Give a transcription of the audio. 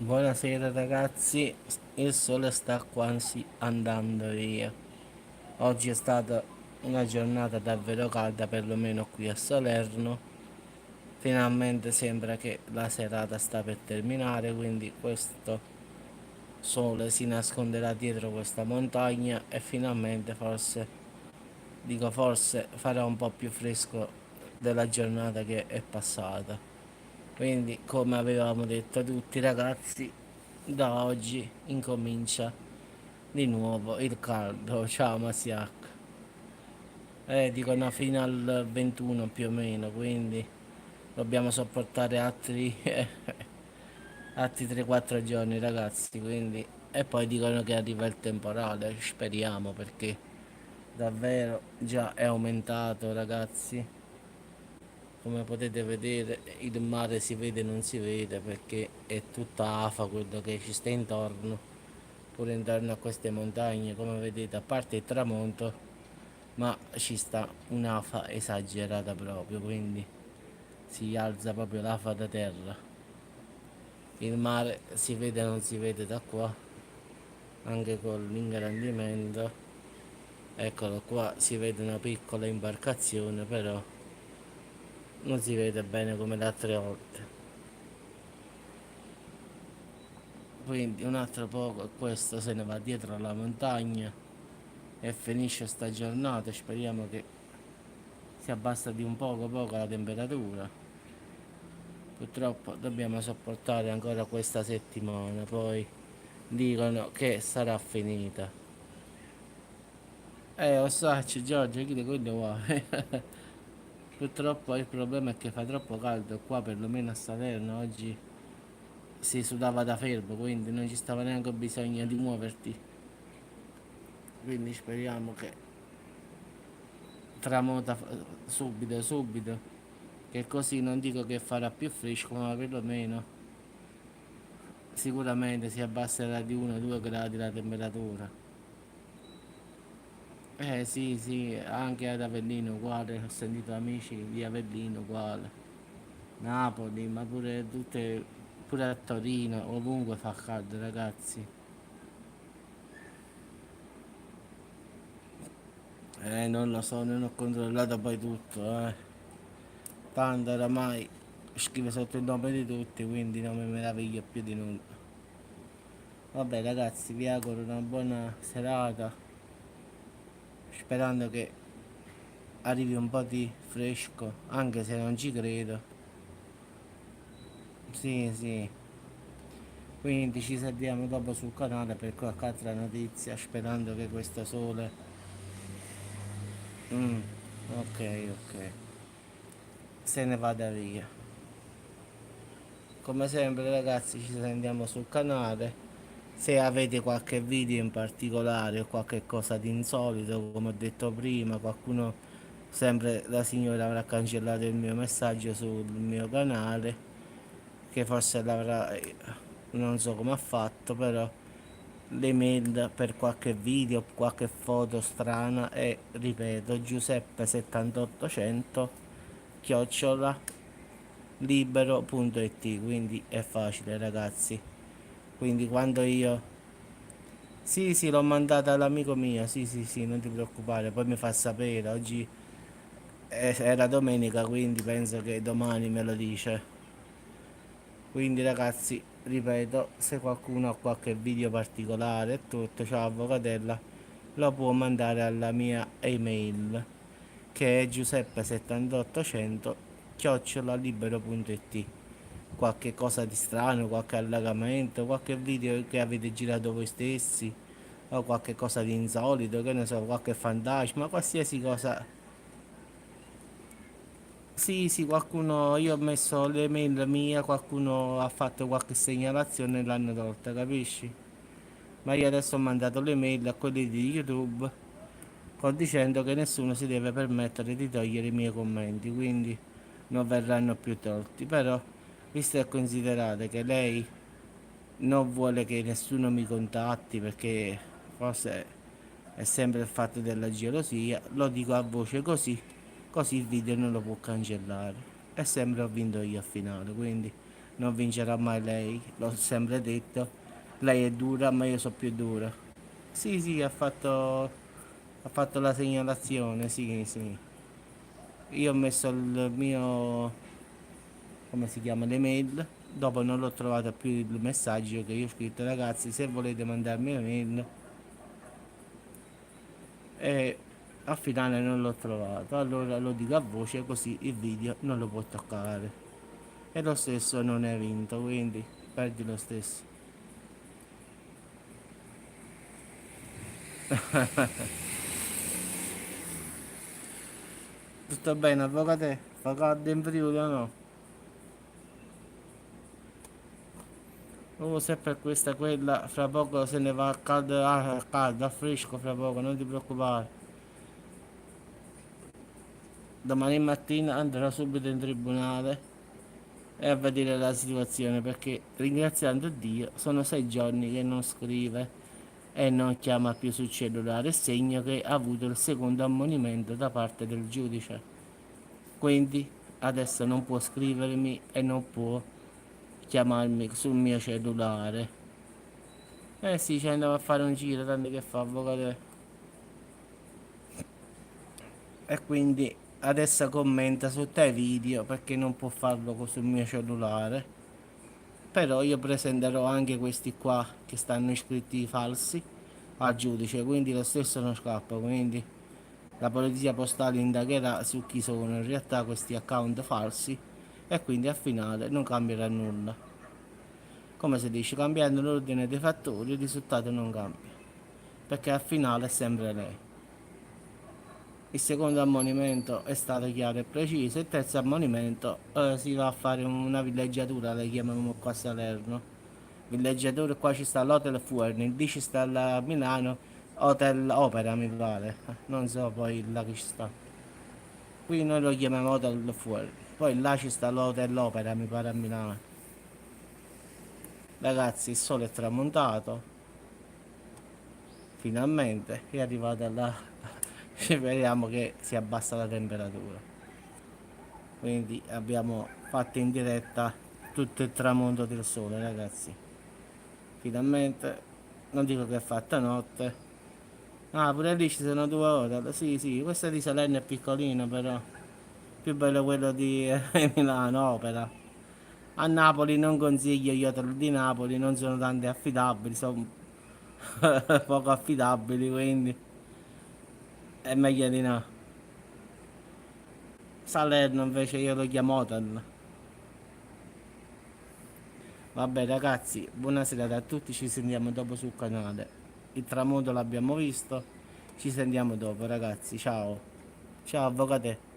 Buonasera ragazzi, il sole sta quasi andando via. Oggi è stata una giornata davvero calda, perlomeno qui a Salerno. Finalmente sembra che la serata sta per terminare, quindi questo sole si nasconderà dietro questa montagna e finalmente forse farà un po' più fresco della giornata che è passata. Quindi, come avevamo detto tutti ragazzi, da oggi incomincia di nuovo il caldo. Ciao Masiak. Dicono fino al 21 più o meno, quindi dobbiamo sopportare altri 3-4 giorni ragazzi, quindi e poi dicono che arriva il temporale, speriamo perché davvero già è aumentato ragazzi. Come potete vedere il mare si vede e non si vede perché è tutta afa quello che ci sta intorno, pure intorno a queste montagne, come vedete, a parte il tramonto, ma ci sta un'afa esagerata proprio, quindi si alza proprio l'afa da terra. Il mare si vede e non si vede da qua, anche con l'ingrandimento. Eccolo qua, si vede una piccola imbarcazione, però non si vede bene come le altre volte. Quindi un altro poco e questo se ne va dietro alla montagna e finisce sta giornata. Speriamo che si abbassa di un poco la temperatura. Purtroppo dobbiamo sopportare ancora questa settimana, poi dicono che sarà finita. Ossacci Giorgio, chi di quello vuoi? Purtroppo il problema è che fa troppo caldo qua, perlomeno a Salerno oggi si sudava da fermo, quindi non ci stava neanche bisogno di muoverti. Quindi speriamo che tramota subito, che così non dico che farà più fresco, ma perlomeno sicuramente si abbasserà di 1-2 gradi la temperatura. Sì, sì, anche ad Avellino uguale, ho sentito amici di Avellino uguale, Napoli, ma pure a Torino, ovunque fa caldo ragazzi. Non lo so, non ho controllato poi tutto. Tanto oramai scrive sotto il nome di tutti, quindi non mi meraviglio più di nulla. Vabbè ragazzi, vi auguro una buona serata, sperando che arrivi un po' di fresco, anche se non ci credo. Sì, sì. Quindi ci sentiamo dopo sul canale per qualche altra notizia, sperando che questo sole... Mm, ok, ok. Se ne vada via. Come sempre ragazzi ci sentiamo sul canale. Se avete qualche video in particolare o qualche cosa di insolito, come ho detto prima, qualcuno, sempre la signora avrà cancellato il mio messaggio sul mio canale, che forse l'avrà, non so come ha fatto, però l'email per qualche video, qualche foto strana è, ripeto, Giuseppe78800 chiocciola libero.it, quindi è facile ragazzi. Quindi quando io... Sì, sì, l'ho mandata all'amico mio, sì, sì, sì, non ti preoccupare, poi mi fa sapere, oggi era domenica, quindi penso che domani me lo dice. Quindi ragazzi, ripeto, se qualcuno ha qualche video particolare e tutto, ciao avvocatella, lo può mandare alla mia email, che è giuseppe78800 chiocciolalibero.it. Qualche cosa di strano, qualche allagamento, qualche video che avete girato voi stessi, o qualche cosa di insolito, che ne so, qualche fantasma, qualsiasi cosa. Sì, sì, qualcuno, io ho messo l'email mia, qualcuno ha fatto qualche segnalazione e l'hanno tolta, capisci? Ma io adesso ho mandato l'email a quelli di YouTube dicendo che nessuno si deve permettere di togliere i miei commenti, quindi non verranno più tolti. Però, visto e considerate che lei non vuole che nessuno mi contatti perché forse è sempre il fatto della gelosia, lo dico a voce così il video non lo può cancellare. E sempre ho vinto io a finale, quindi non vincerà mai lei, l'ho sempre detto. Lei è dura, ma io so più dura. Sì, sì, ha fatto la segnalazione, sì, sì. Io ho messo il mio, come si chiama, l'email. Dopo non l'ho trovato più il messaggio che io ho scritto, ragazzi, se volete mandarmi un'email, e al finale non l'ho trovato. Allora lo dico a voce così il video non lo può toccare. E lo stesso non è vinto, quindi perdi lo stesso. Tutto bene, avvocato? Fa caldo in Friuli o no? Oh, se per questa quella, fra poco se ne va a caldo, a fresco fra poco, non ti preoccupare. Domani mattina andrò subito in tribunale e a vedere la situazione perché ringraziando Dio sono 6 giorni che non scrive e non chiama più sul cellulare, segno che ha avuto il secondo ammonimento da parte del giudice. Quindi adesso non può scrivermi e non può chiamarmi sul mio cellulare. Eh sì, ci andavo a fare un giro, tanto che fa avvocato. E quindi adesso commenta su te video perché non può farlo sul mio cellulare. Però io presenterò anche questi qua che stanno iscritti falsi al giudice, quindi lo stesso non scappa, quindi la polizia postale indagherà su chi sono in realtà questi account falsi e quindi al finale non cambierà nulla. Come si dice, cambiando l'ordine dei fattori il risultato non cambia, perché al finale è sempre lei. Il secondo ammonimento è stato chiaro e preciso, il terzo ammonimento si va a fare una villeggiatura, la chiamiamo qua a Salerno. Villeggiatura, qua ci sta l'Hotel Fuerni, lì ci sta a Milano, Hotel Opera mi pare, non so poi là che ci sta. Qui noi lo chiamiamo Hotel Fuerni, poi là ci sta l'Hotel Opera mi pare a Milano. Ragazzi, il sole è tramontato, finalmente è arrivata là, speriamo che si abbassa la temperatura. Quindi abbiamo fatto in diretta tutto il tramonto del sole, ragazzi. Finalmente, non dico che è fatta notte. Ah, pure lì ci sono 2 ore. Sì, sì, questa di Salerno è piccolina, però più bello quello di Milano, Opera. A Napoli non consiglio gli hotel di Napoli, non sono tanti affidabili, sono poco affidabili, quindi è meglio di no. Salerno invece io lo chiamo hotel. Vabbè ragazzi, buonasera a tutti, ci sentiamo dopo sul canale. Il tramonto l'abbiamo visto, ci sentiamo dopo ragazzi, ciao. Ciao avvocate.